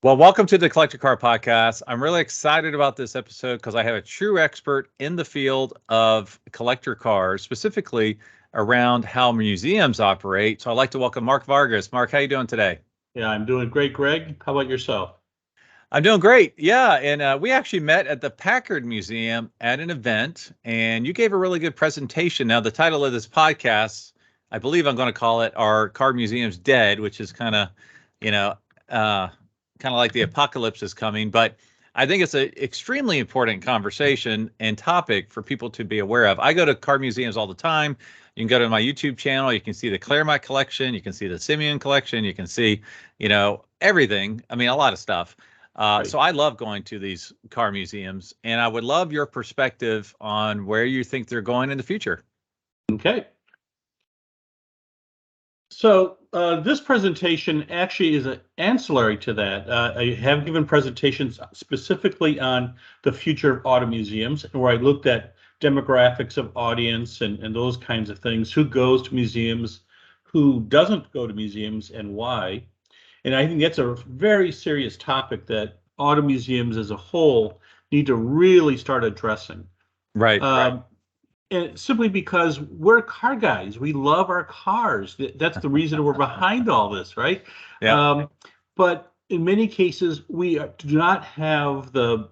Well, welcome to the Collector Car Podcast. I'm really excited about this episode because I have a true expert in the field of collector cars, specifically around how museums operate. So I'd like to welcome Mark Vargas. Mark, how you doing today? Yeah, I'm doing great, Greg. How about yourself? I'm doing great. Yeah, and we actually met at the Packard Museum at an event, and you gave a really good presentation. Now, the title of this podcast, I believe I'm going to call it "Are Car Museums Dead?" which is you know, uh, kind of like the apocalypse is coming. But I think it's an extremely important conversation and topic for people to be aware of. I go to car museums all the time. You can go to my YouTube channel. You can see the Claremont collection. You can see the Simeon collection. You can see, everything. I mean, a lot of stuff. Right. So I love going to these car museums, and I would love your perspective on where you think they're going in the future. Okay. So this presentation actually is an ancillary to that. I have given presentations specifically on the future of auto museums, where I looked at demographics of audience and those kinds of things, who goes to museums, who doesn't go to museums, and why. And I think that's a very serious topic that auto museums as a whole need to really start addressing. Right. And simply because we're car guys, we love our cars. That's the reason we're behind all this, right? Yeah. But in many cases, we do not have the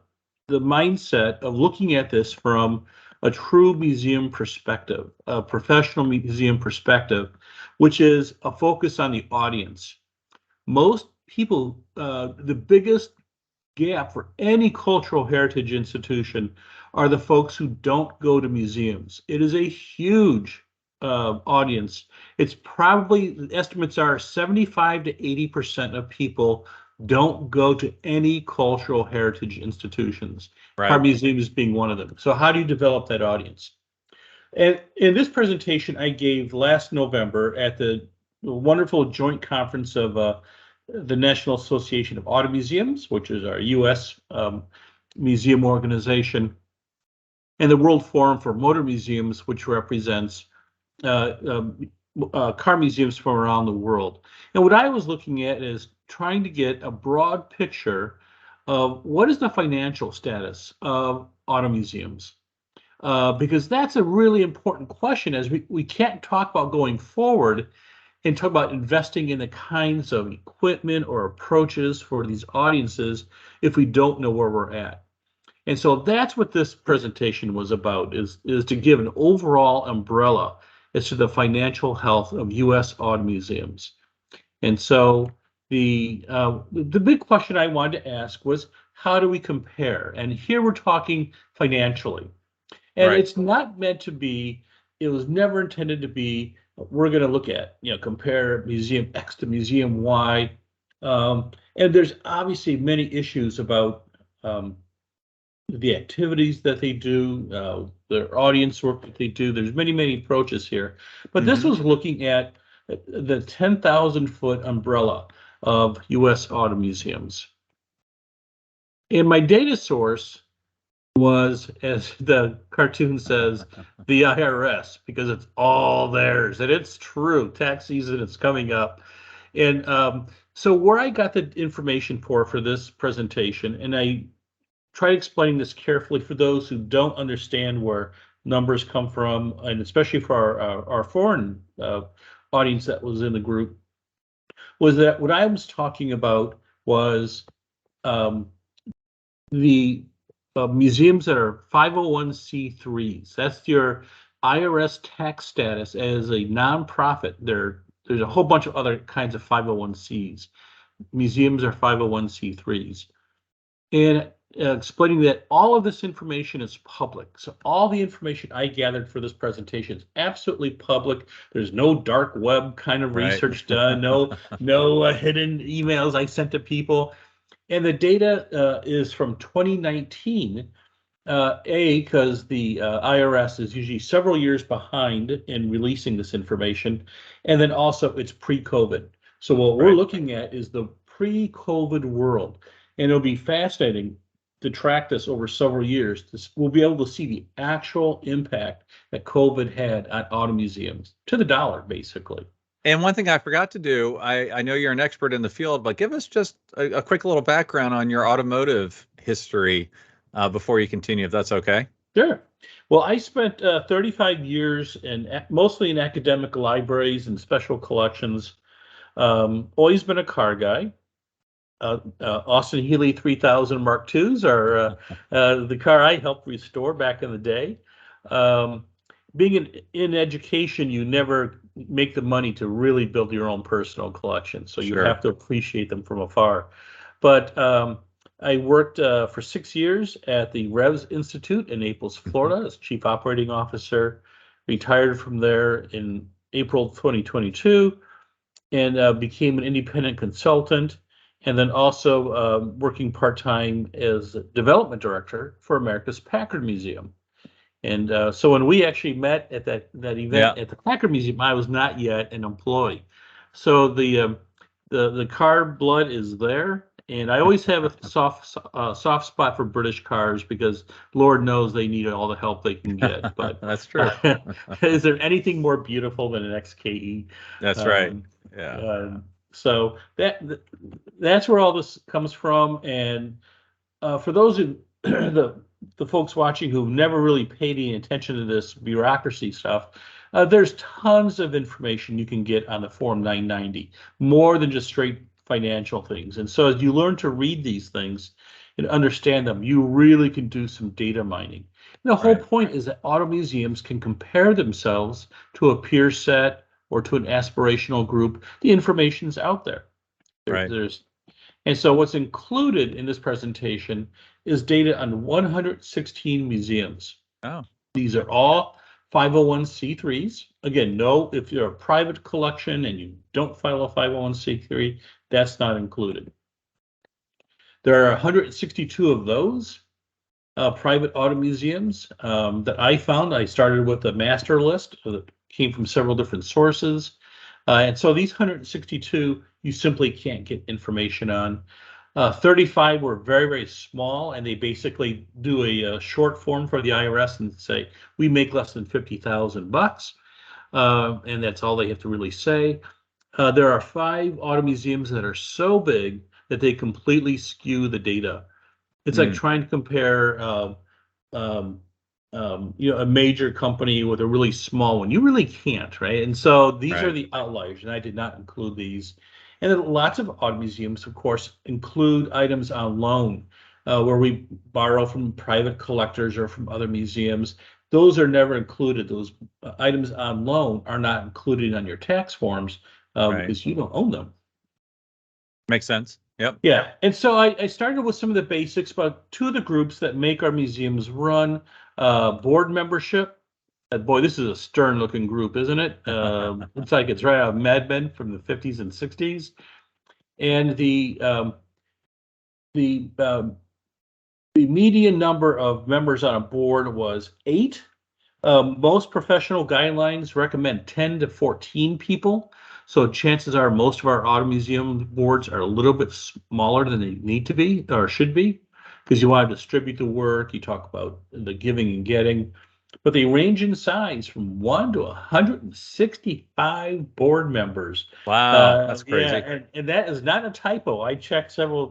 mindset of looking at this from a true museum perspective, a professional museum perspective, which is a focus on the audience. Most people, the biggest gap for any cultural heritage institution are the folks who don't go to museums. It is a huge audience. It's probably, the estimates are 75 to 80% of people don't go to any cultural heritage institutions. Right. Car museums being one of them. So how do you develop that audience? And in this presentation I gave last November at the wonderful joint conference of the National Association of Auto Museums, which is our U.S. museum organization, and the World Forum for Motor Museums, which represents car museums from around the world. And what I was looking at is trying to get a broad picture of what is the financial status of auto museums. Because that's a really important question, as we can't talk about going forward and talk about investing in the kinds of equipment or approaches for these audiences if we don't know where we're at. And so that's what this presentation was about, is to give an overall umbrella as to the financial health of U.S. auto museums. And so the big question I wanted to ask was, how do we compare? And here we're talking financially. And Right. it's not meant to be, it was never intended to be, we're going to look at, compare museum X to museum Y. And there's obviously many issues about the activities that they do, their audience work that they do. There's many approaches here. But this was looking at the 10,000-foot umbrella of U.S. auto museums. And my data source was, as the cartoon says, the IRS, because it's all theirs, and it's true. Tax season is coming up. And so where I got the information for this presentation, and I tried explaining this carefully for those who don't understand where numbers come from, and especially for our foreign audience that was in the group, was that what I was talking about was the museums that are 501c3s. That's your IRS tax status as a nonprofit. There's a whole bunch of other kinds of 501cs. Museums are 501c3s. And explaining that all of this information is public. So all the information I gathered for this presentation is absolutely public. There's no dark web kind of research done, no hidden emails I sent to people. And the data is from 2019, because the IRS is usually several years behind in releasing this information. And then also it's pre-COVID. So what we're looking at is the pre-COVID world. And it'll be fascinating to track this over several years. We'll be able to see the actual impact that COVID had on auto museums, to the dollar, basically. And one thing I forgot to do, I know you're an expert in the field, but give us just a quick little background on your automotive history before you continue, if that's okay. Sure. Well, I spent 35 years mostly in academic libraries and special collections. Always been a car guy. Austin Healey 3000 Mark IIs are the car I helped restore back in the day. Um, Being in education, you never make the money to really build your own personal collection, so you Sure. have to appreciate them from afar. But I worked for 6 years at the Revs Institute in Naples, Mhm. Florida, as chief operating officer. Retired from there in April 2022 and became an independent consultant, and then also working part-time as development director for America's Packard Museum. And so when we actually met at that Yeah. event at the Packard Museum, I was not yet an employee. So the car blood is there, and I always have a soft spot for British cars because Lord knows they need all the help they can get. But That's true. is there anything more beautiful than an XKE? That's right. Um, Yeah. so that's where all this comes from. And for those who the folks watching who've never really paid any attention to this bureaucracy stuff, there's tons of information you can get on the Form 990, more than just straight financial things. And so as you learn to read these things and understand them, you really can do some data mining. And the whole Right. point is that auto museums can compare themselves to a peer set or to an aspirational group. The information's out there. Right. There's and so what's included in this presentation is data on 116 museums. Oh, These okay. are all 501c3s. Again, no, if you're a private collection and you don't file a 501c3, that's not included. There are 162 of those private auto museums that I found. I started with a master list that came from several different sources. And so these 162, you simply can't get information on. 35 were very, very small, and they basically do a short form for the IRS and say, we make less than 50,000 bucks. And that's all they have to really say. There are 5 auto museums that are so big that they completely skew the data. It's like Mm, trying to compare um, a major company with a really small one. You really can't, right? And so these are right. the outliers, and I did not include these. And then lots of art museums, of course, include items on loan, where we borrow from private collectors or from other museums. Those are never included. Those items on loan are not included on your tax forms Right. because you don't own them. Makes sense. Yep. Yeah, and so I started with some of the basics, but two of the groups that make our museums run, board membership. Boy, this is a stern-looking group, isn't it? Looks like it's right out of Mad Men from the 50s and 60s. And the um, the median number of members on a board was 8. Most professional guidelines recommend 10 to 14 people. So chances are most of our auto museum boards are a little bit smaller than they need to be or should be, because you want to distribute the work. You talk about the giving and getting, but they range in size from 1 to 165 board members. Wow, that's Yeah, crazy. and that is not a typo. I checked several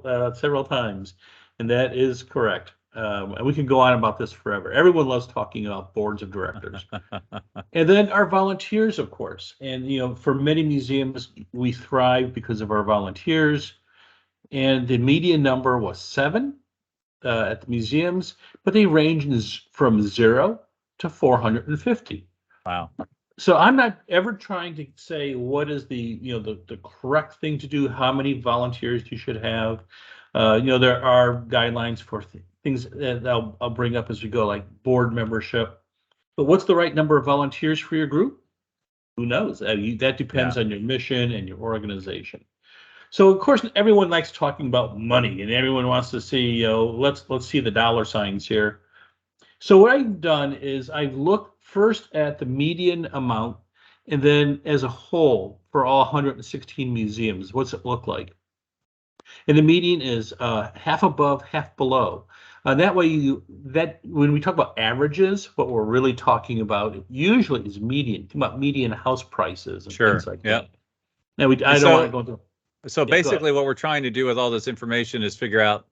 times, and that is correct. And we can go on about this forever. Everyone loves talking about boards of directors. And then our volunteers, of course. And, for many museums, we thrive because of our volunteers. And the median number was 7 at the museums, but they range from 0 to 450. Wow. So I'm not ever trying to say what is the correct thing to do, how many volunteers you should have. There are guidelines for things that I'll bring up as we go, like board membership. But what's the right number of volunteers for your group? Who knows? That Yeah. depends on your mission and your organization. So of course, everyone likes talking about money, and everyone wants to see, let's see the dollar signs here. So what I've done is I've looked first at the median amount, and then as a whole for all 116 museums, what's it look like? And the median is half above, half below. That way, that when we talk about averages, what we're really talking about usually is median. Think about median house prices and things Sure. like Yep. that. Now I don't want to go into. So Yeah, go ahead. basically, what we're trying to do with all this information is figure out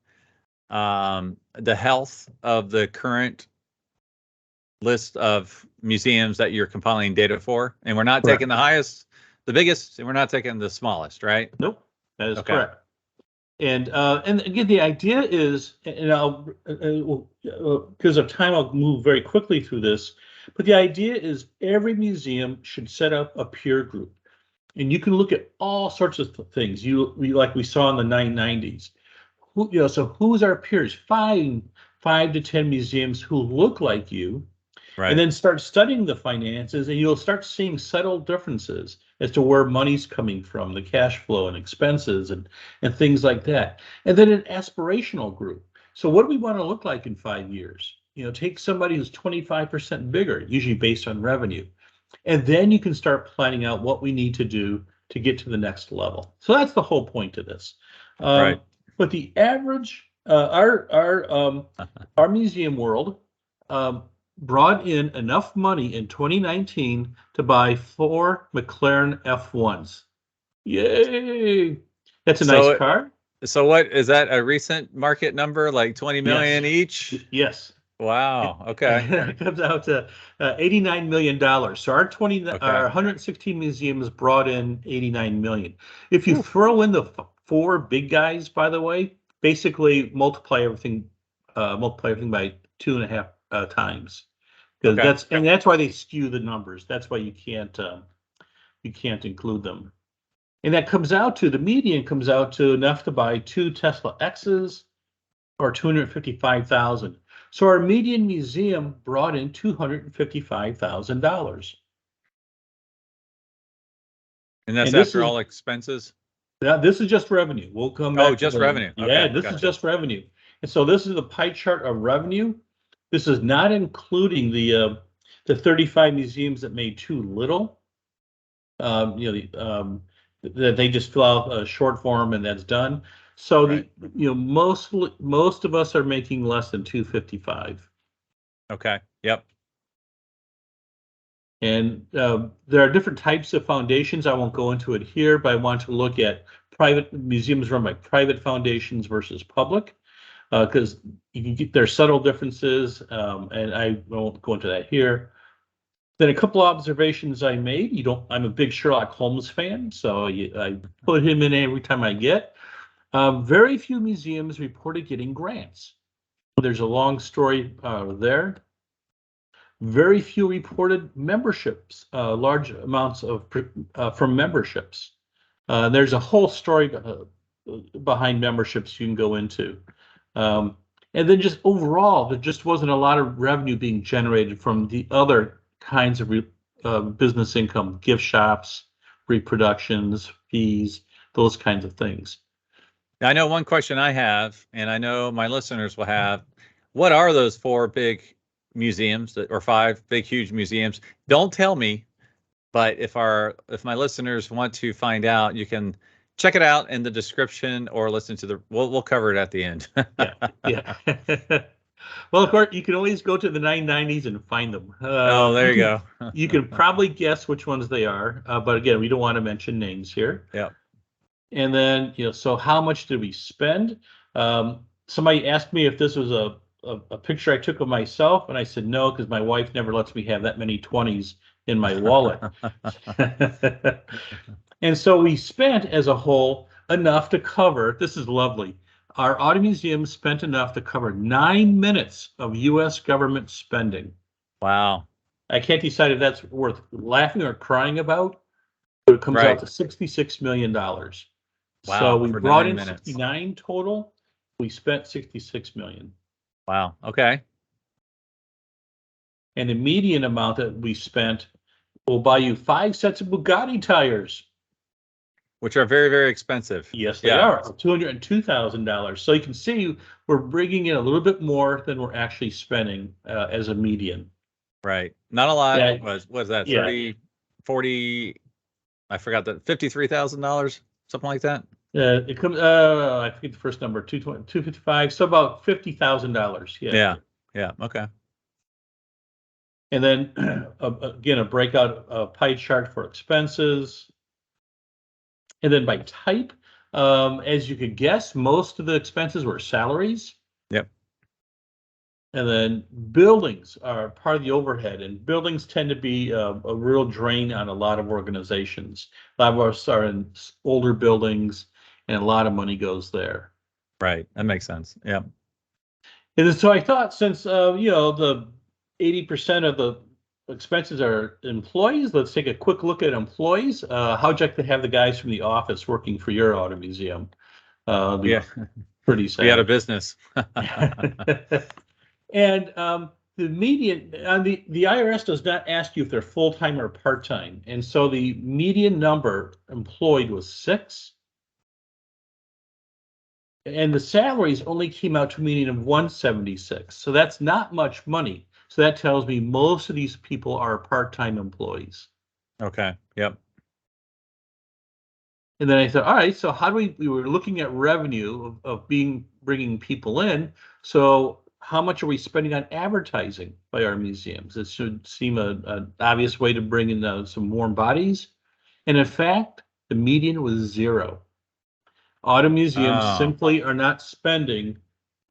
the health of the current list of museums that you're compiling data for, and we're not taking Correct. the highest, the biggest, and we're not taking the smallest, right? Nope, that is Okay. correct. And again, the idea is, and I'll because of time, I'll move very quickly through this. But the idea is every museum should set up a peer group, and you can look at all sorts of things. Like we saw in the 990s. So who's our peers? Five to 10 museums who look like you, and Right. then start studying the finances, and you'll start seeing subtle differences as to where money's coming from, the cash flow and expenses and things like that. And then an aspirational group. So what do we want to look like in 5 years? Take somebody who's 25% bigger, usually based on revenue. And then you can start planning out what we need to do to get to the next level. So that's the whole point of this. Right. But the average, our museum world brought in enough money in 2019 to buy 4 McLaren F1s. Yay! That's a nice So, car. so what is that a recent market number, like 20 Yes. million each? Yes. Wow. Okay. It comes out to $89 million. So our Okay. 116 museums brought in 89 million. If you Whew. throw in the 4 big guys, by the way, basically multiply everything by 2.5 times. Because Okay. that's why they skew the numbers. That's why you can't include them. And that comes out to the median comes out to enough to buy 2 Tesla X's or 255,000. So our median museum brought in $255,000. And that's And this after is all expenses? this is just revenue. We'll come Oh, back to just the revenue. yeah, Okay. this is Gotcha. just revenue. And so this is the pie chart of revenue. This is not including the 35 museums that made too little. That they just fill out a short form and that's done. So Right. most of us are making less than 255. Okay. Yep. And there are different types of foundations. I won't go into it here, but I want to look at private museums run by private foundations versus public, because you can get their subtle differences, and I won't go into that here. Then a couple observations I made. I'm a big Sherlock Holmes fan, so I put him in every time I get. Very few museums reported getting grants. There's a long story there. Very few reported memberships, large amounts of from memberships. There's a whole story behind memberships you can go into. And then just overall, there just wasn't a lot of revenue being generated from the other kinds of business income, gift shops, reproductions, fees, those kinds of things. Now, I know one question I have, and I know my listeners will have. What are those 4 big museums or 5 big, huge museums? Don't tell me, but if my listeners want to find out, you can check it out in the description or listen to we'll cover it at the end. Yeah, yeah. Well, of course, you can always go to the 990s and find them. Oh, there you go. You can probably guess which ones they are, but again, we don't want to mention names here. Yeah. And then, so how much did we spend? Somebody asked me if this was a picture I took of myself, and I said no, because my wife never lets me have that many 20s in my wallet. And so we spent as a whole enough to cover, this is lovely. Our auto museum spent enough to cover 9 minutes of US government spending. Wow. I can't decide if that's worth laughing or crying about, but it comes out to $66 million. So Wow. we For brought 9 in minutes. 69 total. We spent 66 million. Wow. Okay. And the median amount that we spent will buy you 5 sets of Bugatti tires. Which are very, very expensive. Yes, they are. $202,000. So you can see we're bringing in a little bit more than we're actually spending as a median. Right. Not a lot. Yeah. Was that Yeah. 30, 40, I forgot that, $53,000, something like that? It comes, I forget the first number, 255, so about $50,000. Yeah. Yeah. Okay. And then again, a breakout pie chart for expenses. And then by type, as you could guess, most of the expenses were salaries. Yep. And then buildings are part of the overhead, and buildings tend to be a real drain on a lot of organizations. A lot of us are in older buildings, and a lot of money goes there. Right. That makes sense. Yeah. And so I thought, since the 80% of the expenses are employees, let's take a quick look at employees. How'd you like to have the guys from the office working for your auto museum? Yeah. Pretty Be out of sad. business. And the median, the IRS does not ask you if they're full-time or part-time. And so the median number employed was 6. And the salaries only came out to a median of 176. So that's not much money. So that tells me most of these people are part-time employees. Okay. Yep. And then I thought, all right, so how do we were looking at revenue of bringing people in. So how much are we spending on advertising by our museums? It should seem an obvious way to bring in some warm bodies. And in fact, the median was 0. Auto museums Oh, simply are not spending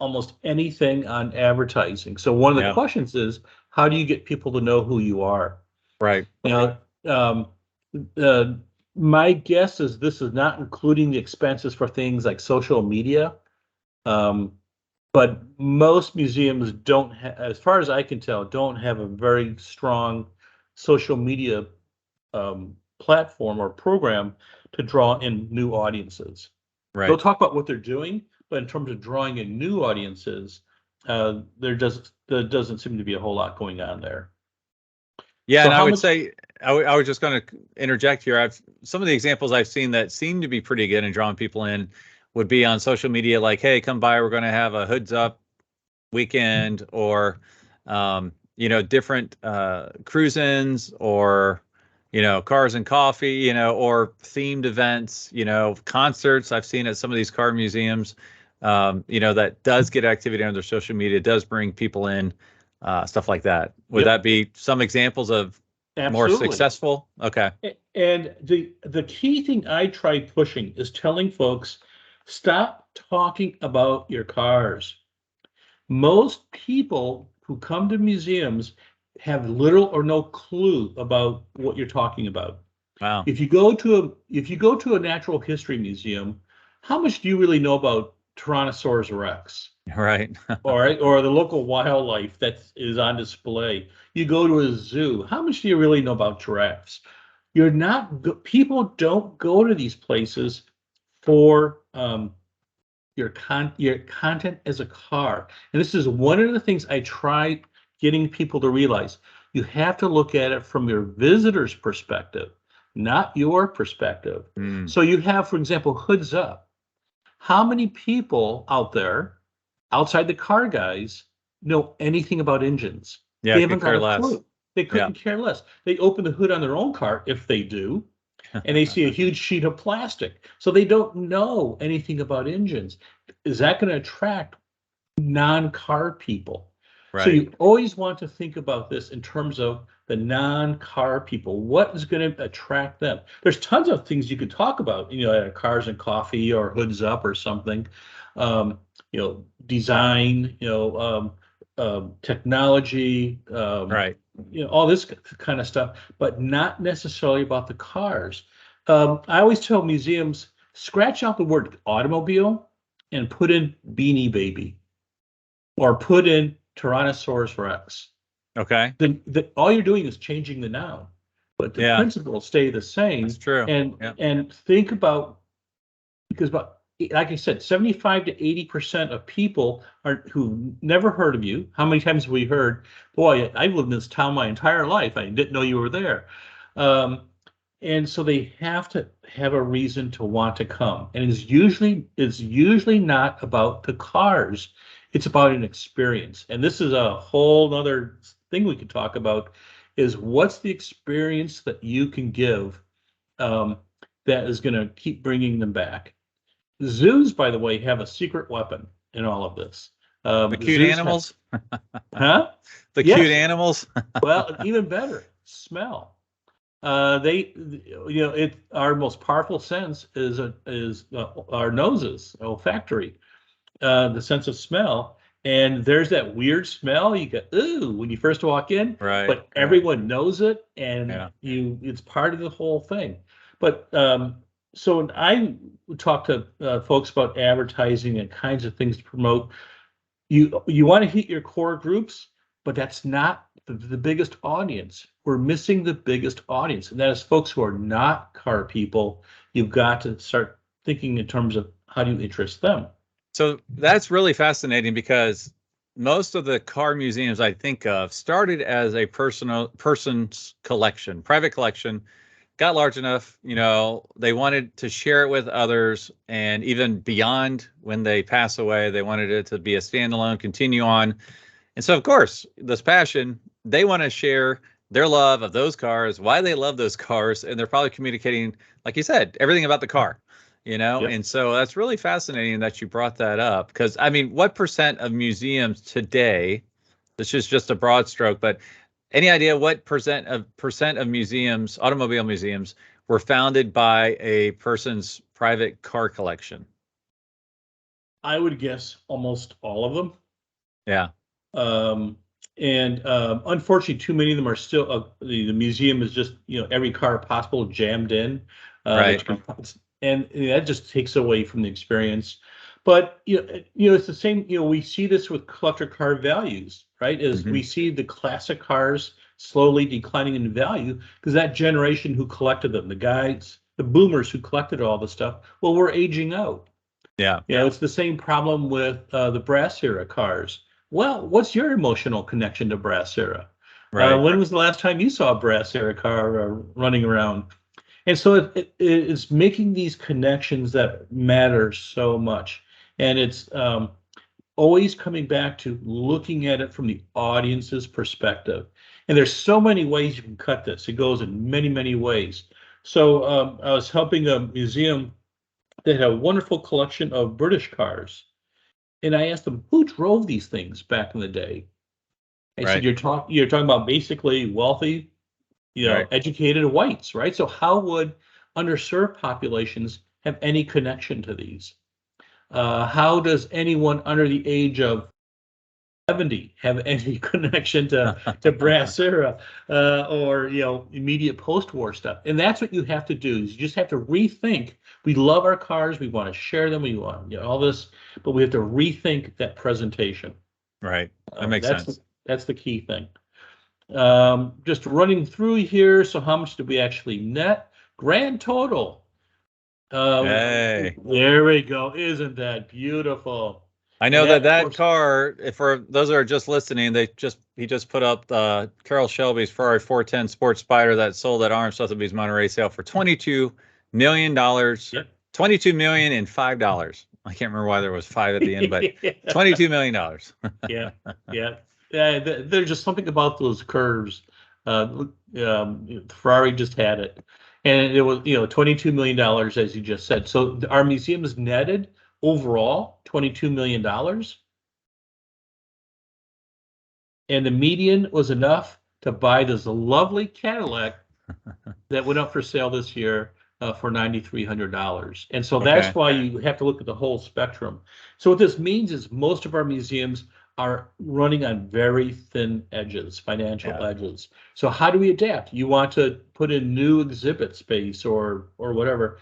almost anything on advertising. So one of the yeah. questions is, how do you get people to know who you are? Right. Now, uh, my guess is this is not including the expenses for things like social media. But most museums don't, as far as I can tell, don't have a very strong social media platform or program to draw in new audiences. They'll Right. talk about what they're doing, but in terms of drawing in new audiences, there doesn't seem to be a whole lot going on there. Yeah, So and I how would much? say I was just going to interject here. I've some of the examples I've seen that seem to be pretty good in drawing people in would be on social media, like, "Hey, come by. We're going to have a hoods up weekend," or different cruise-ins, or cars and coffee, or themed events, concerts. I've seen at some of these car museums, that does get activity on their social media, does bring people in, stuff like that. Would Yep, that be some examples of more absolutely. successful? Okay. And the key thing I try pushing is telling folks, stop talking about your cars. Most people who come to museums have little or no clue about what you're talking about. Wow. If you go to a natural history museum, how much do you really know about Tyrannosaurus Rex? Right. Or the local wildlife that is on display? You go to a zoo, how much do you really know about giraffes? You're not People don't go to these places for your content as a car. And this is one of the things I try getting people to realize. You have to look at it from your visitor's perspective, not your perspective. Mm. So you have, for example, hoods up. How many people out there, outside the car guys, know anything about engines? Yeah, They I haven't could got care a less. clue. They Yeah. couldn't care less. They open the hood on their own car, if they do, and they see a huge sheet of plastic. So they don't know anything about engines. Is that going to attract non-car people? So Right. you always want to think about this in terms of the non-car people. What is going to attract them? There's tons of things you could talk about, cars and coffee or hoods up or something, design, technology, Right. all this kind of stuff, but not necessarily about the cars. I always tell museums, scratch out the word automobile and put in Beanie Baby or put in Tyrannosaurus Rex. Okay. All you're doing is changing the noun, but the Yeah, principles stay the that's same. true. And Yeah. and think about, because like I said, 75 to 80% of people who never heard of you. How many times have we heard, boy, I've lived in this town my entire life. I didn't know you were there. Um, and so they have to have a reason to want to come. And it's usually not about the cars. It's about an experience. And this is a whole other thing we could talk about, is what's the experience that you can give um, that is going to keep bringing them back. Zoos, by the way, have a secret weapon in all of this. The cute Zoos have, animals. huh? The cute Yes. animals. Well, even better, smell. They, our most powerful sense is our noses, olfactory, the sense of smell. And there's that weird smell you get, ooh, when you first walk in, Right. but everyone knows it, and Yeah. it's part of the whole thing. But so when I talk to folks about advertising and kinds of things to promote, you want to hit your core groups, but that's not the biggest audience. We're missing the biggest audience, and that is folks who are not car people. You've got to start thinking in terms of how do you interest them. So that's really fascinating because most of the car museums I think of started as a person's collection, private collection, got large enough, they wanted to share it with others, and even beyond when they pass away, they wanted it to be a standalone, continue on. And so, of course, this passion, they want to share their love of those cars, why they love those cars, and they're probably communicating, like you said, everything about the car, Yep. And so that's really fascinating that you brought that up because, I mean, what percent of museums today, this is just a broad stroke, but any idea what percent of museums, automobile museums, were founded by a person's private car collection? I would guess almost all of them. Yeah. Um, and unfortunately, too many of them are still, the museum is just, every car possible jammed in. Right. And that just takes away from the experience. But, it's the same, we see this with collector car values, right? As Mhm. we see the classic cars slowly declining in value because that generation who collected them, the boomers who collected all the stuff, well, we're aging out. Yeah. It's the same problem with the brass era cars. Well, what's your emotional connection to brass era? Right. When was the last time you saw a brass era car running around? And so it's making these connections that matter so much. And it's always coming back to looking at it from the audience's perspective. And there's so many ways you can cut this. It goes in many, many ways. So I was helping a museum that had a wonderful collection of British cars. And I asked them, who drove these things back in the day? I said, Right. you're talking about basically wealthy, Right. educated whites, right? So how would underserved populations have any connection to these? How does anyone under the age of 70 have any connection to brass era or immediate post-war stuff? And that's what you have to do is you just have to rethink. We love our cars, we want to share them, we want all this, but we have to rethink that presentation. Right. That makes sense. That's the key thing. Just running through here, so how much did we actually net? Grand total. Hey. There we go. Isn't that beautiful? I And know that, that of that course, car, if for those that are just listening, he just put up Carroll Shelby's Ferrari 410 Sports Spider that sold at Arms Sotheby's Monterey sale for $22 million, yep. 22 million and $5. I can't remember why there was five at the end, but $22 million. Yeah, yeah, yeah. There's just something about those curves. Ferrari just had it, and it was $22 million, as you just said. So our museum is netted overall $22 million, and the median was enough to buy this lovely Cadillac that went up for sale this year for $9,300. And so Okay. that's why you have to look at the whole spectrum. So what this means is most of our museums are running on very thin edges, financial Yeah. edges. So how do we adapt? You want to put in new exhibit space or whatever.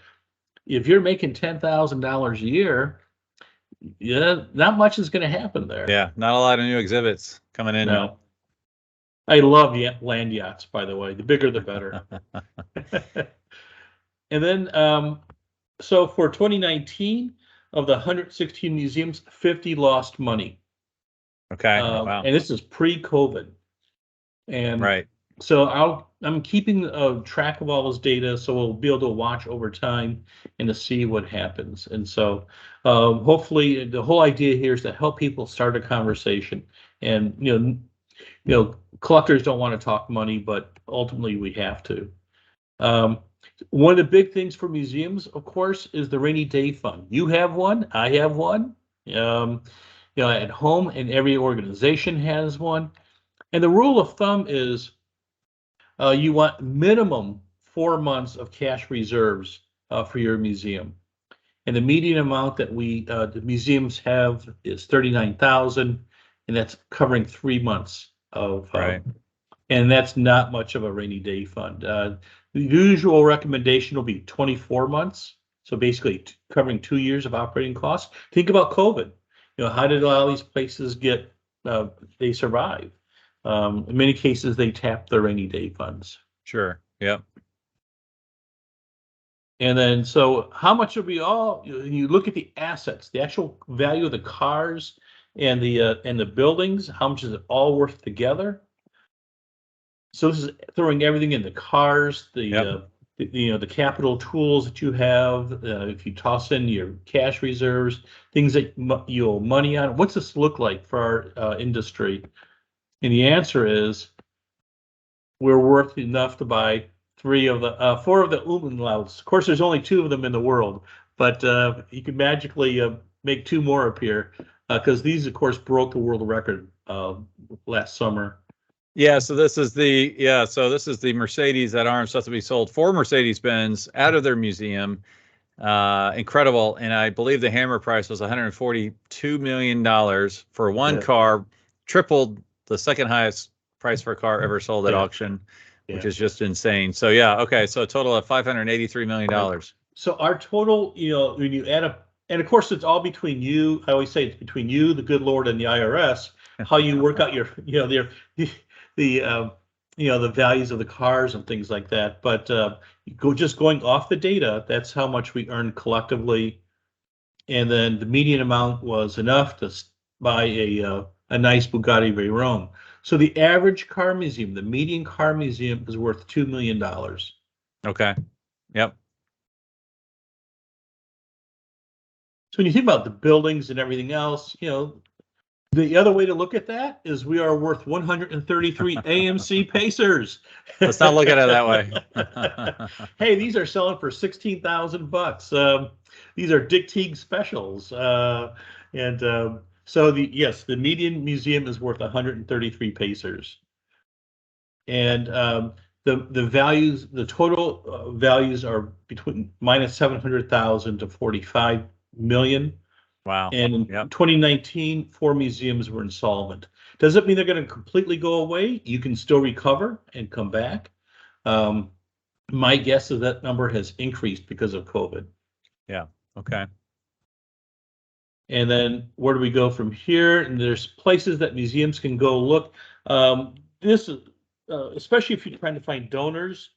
If you're making $10,000 a year, yeah, not much is going to happen there. Yeah. Not a lot of new exhibits coming in. No. I love land yachts, by the way. The bigger, the better. And then, so for 2019, of the 116 museums, 50 lost money. Okay. Wow. And this is pre-COVID. And Right. so I'm keeping track of all this data, so we'll be able to watch over time and to see what happens. And so hopefully the whole idea here is to help people start a conversation. And collectors don't want to talk money, but ultimately we have to. One of the big things for museums, of course, is the rainy day fund. You have one, I have one, at home, and every organization has one. And the rule of thumb is you want minimum 4 months of cash reserves for your museum. And the median amount that the museums have is 39,000, and that's covering 3 months of, Right. and that's not much of a rainy day fund. The usual recommendation will be 24 months. So basically covering 2 years of operating costs. Think about COVID. How did all these places they survive? In many cases, they tap the rainy day funds. Sure. Yep. And then, so how much are we all, you look at the assets, the actual value of the cars and the buildings, how much is it all worth together? So this is throwing everything in the cars, the capital tools that you have. If you toss in your cash reserves, things that you owe money on, what's this look like for our industry? And the answer is we're worth enough to buy 4 of the Umlauts. Of course, there's only 2 of them in the world, but you can magically make 2 more appear because these, of course, broke the world record last summer. Yeah, so this is the Mercedes at arms stuff to be sold for Mercedes-Benz out of their museum. Incredible, and I believe the hammer price was $142 million for one car, tripled the second highest price for a car ever sold at auction, which is just insane. So okay, so a total of $583 million. So our total, when you add up, and of course it's all between you. I always say it's between you, the good Lord, and the IRS. How you work out your, the values of the cars and things like that. But going off the data, that's how much we earned collectively. And then the median amount was enough to buy a nice Bugatti Veyron. So the average car museum, the median car museum, is worth $2 million. Okay. Yep. So when you think about the buildings and everything else, the other way to look at that is we are worth 133 AMC Pacers. Let's not look at it that way. Hey, these are selling for $16,000. These are Dick Teague specials. So the median museum is worth 133 Pacers. And the values, the total values are between minus 700,000 to 45 million. Wow. And in 2019, 4 museums were insolvent. Doesn't mean they're going to completely go away. You can still recover and come back. My guess is that number has increased because of COVID. Yeah. Okay. And then where do we go from here? And there's places that museums can go look. This is especially if you're trying to find donors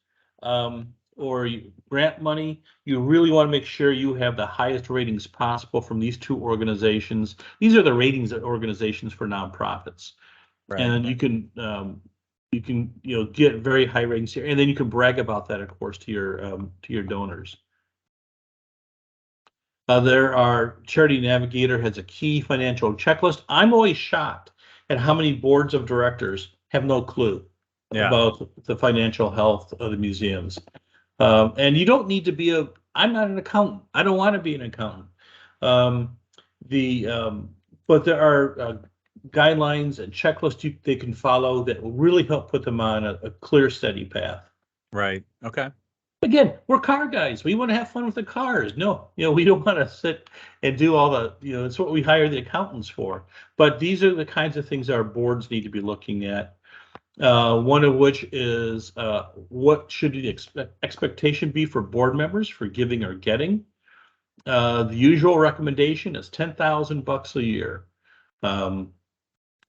or grant money, you really want to make sure you have the highest ratings possible from these 2 organizations. These are the ratings organizations for nonprofits, right. And you can get very high ratings here, and then you can brag about that, of course, to your donors. There are Charity Navigator has a key financial checklist. I'm always shocked at how many boards of directors have no clue about the financial health of the museums. And you don't need to be I'm not an accountant. I don't want to be an accountant. But there are guidelines and checklists they can follow that will really help put them on a clear, steady path. Right. Okay. Again, we're car guys. We want to have fun with the cars. No, we don't want to sit and do all the, it's what we hire the accountants for. But these are the kinds of things our boards need to be looking at. One of which is what should the expectation be for board members for giving or getting? The usual recommendation is $10,000 a year.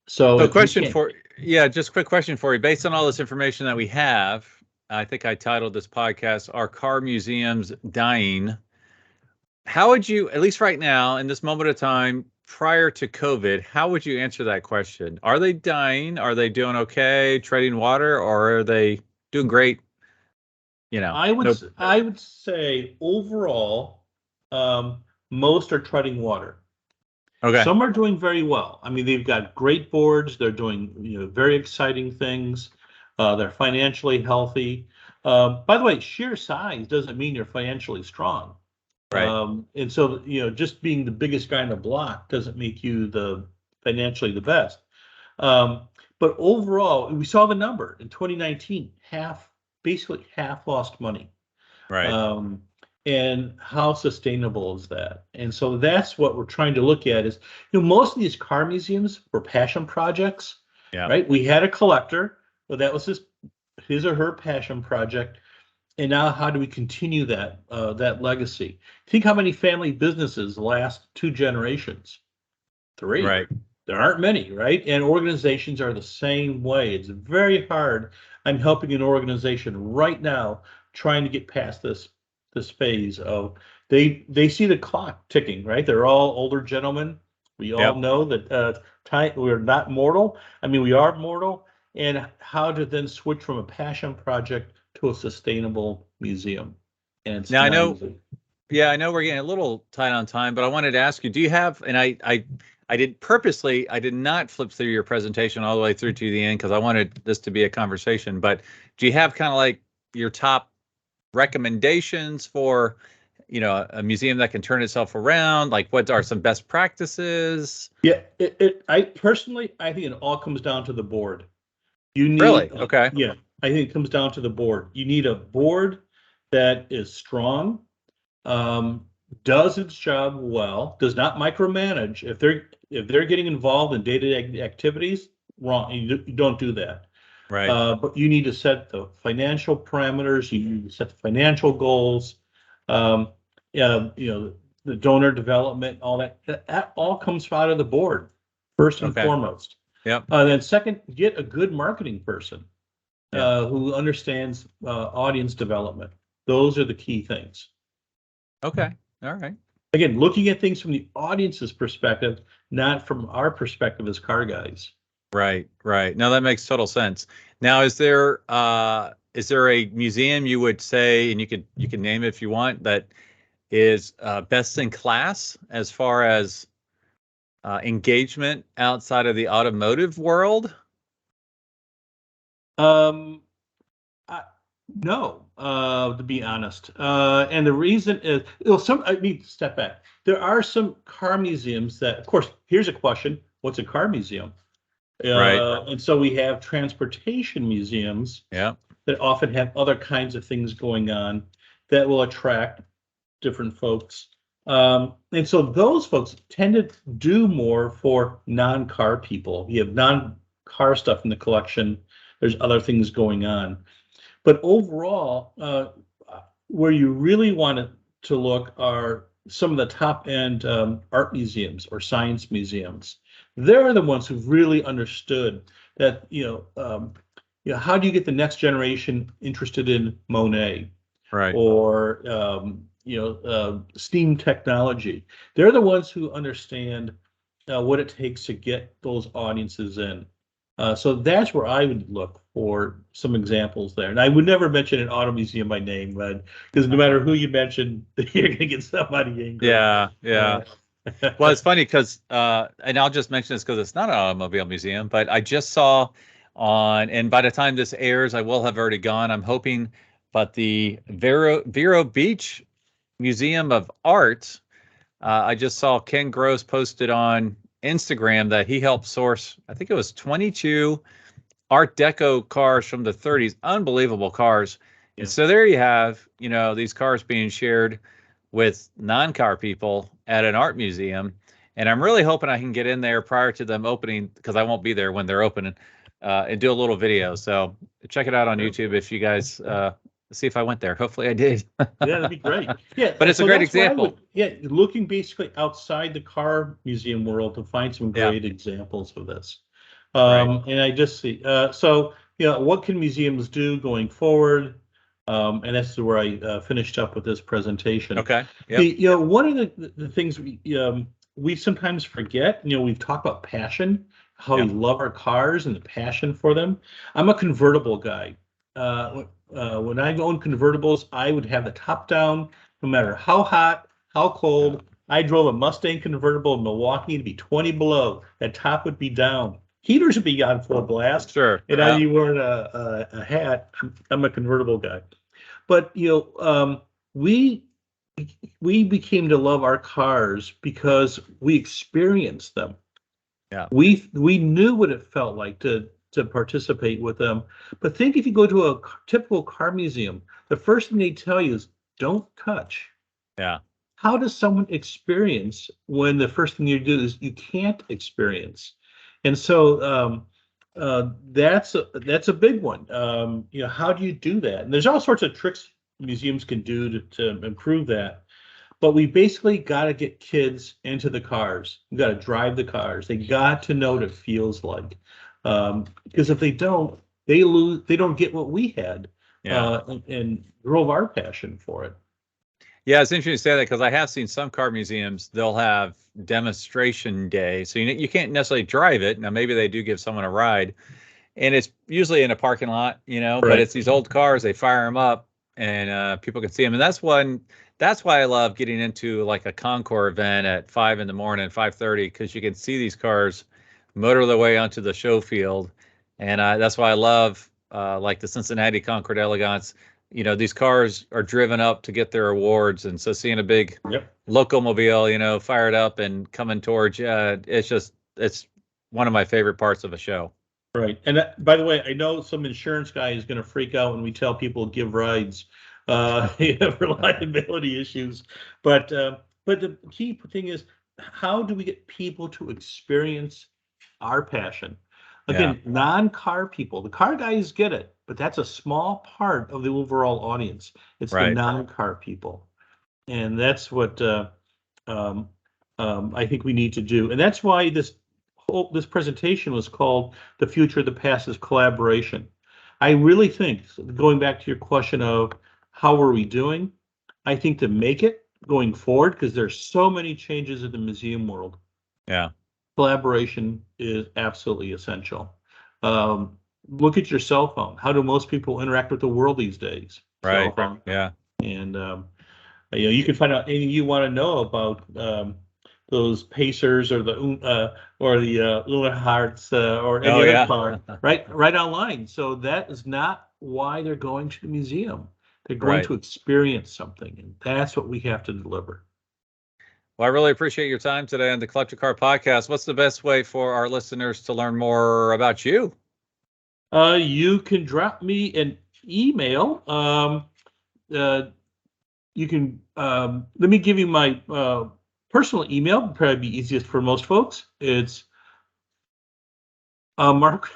So question just quick question for you. Based on all this information that we have, I think I titled this podcast, "Are Car Museums Dying?" How would you, at least right now, in this moment of time, prior to COVID, how would you answer that question? Are they dying? Are they doing okay, treading water, or are they doing great? I would say overall, most are treading water. Okay. Some are doing very well. I mean, they've got great boards. They're doing very exciting things. They're financially healthy. By the way, sheer size doesn't mean you're financially strong. Right. And so, just being the biggest guy in the block doesn't make you financially the best. But overall, we saw the number in 2019, half basically half lost money. Right. And how sustainable is that? And so that's what we're trying to look at is, most of these car museums were passion projects, Yeah. right? We had a collector, but that was his or her passion project. And now how do we continue that legacy? Think how many family businesses last 2 generations? 3. Right. There aren't many, right? And organizations are the same way. It's very hard. I'm helping an organization right now trying to get past this phase of they see the clock ticking, right? They're all older gentlemen. We all Yep. know that time we're not mortal. I mean, we are mortal. And how to then switch from a passion project to a sustainable museum. And it's Now I not know, easy. yeah, I know we're getting a little tight on time, but I wanted to ask you, do you have, and I did purposely, I did not flip through your presentation all the way through to the end because I wanted this to be a conversation, but do you have kind of like your top recommendations for, a museum that can turn itself around? Like what are some best practices? Yeah, I personally, I think it all comes down to the board. You Really? need, Okay. yeah, I think it comes down to the board. You need a board that is strong, does its job well, does not micromanage. If they're getting involved in day-to-day activities, wrong. You don't do that. Right. But you need to set the financial parameters. You need to set the financial goals. Um, the donor development, all that. That all comes out of the board first and Okay. foremost. Yep. Then second, get a good marketing person Yeah. who understands audience development. Those are the key things. Okay. All right. Again, looking at things from the audience's perspective, not from our perspective as car guys. Right, right. No, that makes total sense. Now, is there a museum you would say, and you can name it if you want, that is best in class as far as engagement outside of the automotive world? Um, no, to be honest. And the reason is, I need to step back. There are some car museums that, of course, here's a question. What's a car museum? Right. And so we have transportation museums Yeah. that often have other kinds of things going on that will attract different folks. And so those folks tend to do more for non-car people. You have non-car stuff in the collection. There's other things going on. But overall, where you really want to look are some of the top end art museums or science museums. They're the ones who've really understood that, how do you get the next generation interested in Monet Right. or, STEAM technology? They're the ones who understand what it takes to get those audiences in. So that's where I would look for some examples there. And I would never mention an auto museum by name, but because no matter who you mention, you're going to get somebody angry. Yeah. Yeah. Well, it's funny because, and I'll just mention this because it's not an automobile museum, but I just saw and by the time this airs, I will have already gone. I'm hoping, but the Vero Beach Museum of Art, I just saw Ken Gross posted on Instagram that he helped source, I think it was 22 Art Deco cars from the 30s, unbelievable cars. Yeah. And so there you have, these cars being shared with non-car people at an art museum. And I'm really hoping I can get in there prior to them opening, because I won't be there when they're opening, and do a little video. So check it out on YouTube if you guys see if I went there. Hopefully I did. Yeah, that'd be great. Yeah, But it's a great example. Looking basically outside the car museum world to find some great examples of this. Right. And I just see, what can museums do going forward? And that's where I finished up with this presentation. Okay. Yep. One of the things we sometimes forget, we've talked about passion, how we love our cars and the passion for them. I'm a convertible guy. When I own convertibles, I would have the top down, no matter how hot, how cold. I drove a Mustang convertible in Milwaukee to be 20 below. That top would be down. Heaters would be on full blast. Sure. And I'd be wearing a hat. I'm a convertible guy. But we became to love our cars because we experienced them. Yeah. We knew what it felt like to to participate with them. But think if you go to a typical car museum, the first thing they tell you is don't touch. Yeah. How does someone experience when the first thing you do is you can't experience? And so that's a big one. How do you do that? And there's all sorts of tricks museums can do to improve that. But we basically got to get kids into the cars. We got to drive the cars. They got to know what it feels like. Because if they don't, they lose. They don't get what we had, and drove our passion for it. Yeah, it's interesting to say that because I have seen some car museums, they'll have demonstration day. So you can't necessarily drive it. Now, maybe they do give someone a ride, and it's usually in a parking lot, but Right. it's these old cars, they fire them up and people can see them. And that's why I love getting into like a Concours event at 5 in the morning, 5:30, because you can see these cars motor their way onto the show field. And that's why I love like the Cincinnati Concord Elegance. These cars are driven up to get their awards. And so seeing a big locomobile, fired up and coming towards you, it's one of my favorite parts of a show. Right. And by the way, I know some insurance guy is going to freak out when we tell people give rides, reliability issues. But the key thing is, how do we get people to experience our passion? Again, non-car people, the car guys get it, but that's a small part of the overall audience. It's the non-car people. And that's what I think we need to do. And that's why this presentation was called "The Future of the Past is Collaboration." I really think, going back to your question of how are we doing, I think to make it going forward, because there's so many changes in the museum world. Collaboration is absolutely essential. Look at your cell phone. How do most people interact with the world these days? Right. Cell phone. Yeah. And you can find out anything you want to know about those Pacers or the Lunar Hearts or any other car, right online. So that is not why they're going to the museum. They're going to experience something, and that's what we have to deliver. Well, I really appreciate your time today on the Collector Car Podcast. What's the best way for our listeners to learn more about you? You can drop me an email. You can let me give you my personal email. Would probably be easiest for most folks. It's Mark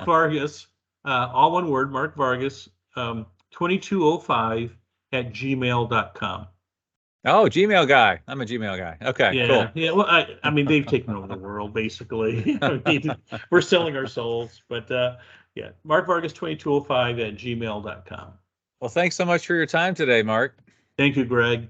Vargas, all one word, Mark Vargas, 2205 at gmail.com. Oh, Gmail guy. I'm a Gmail guy. Okay, cool. Yeah. Well, I mean, they've taken over the world, basically. We're selling our souls. But Mark Vargas 2205 at gmail.com. Well, thanks so much for your time today, Mark. Thank you, Greg.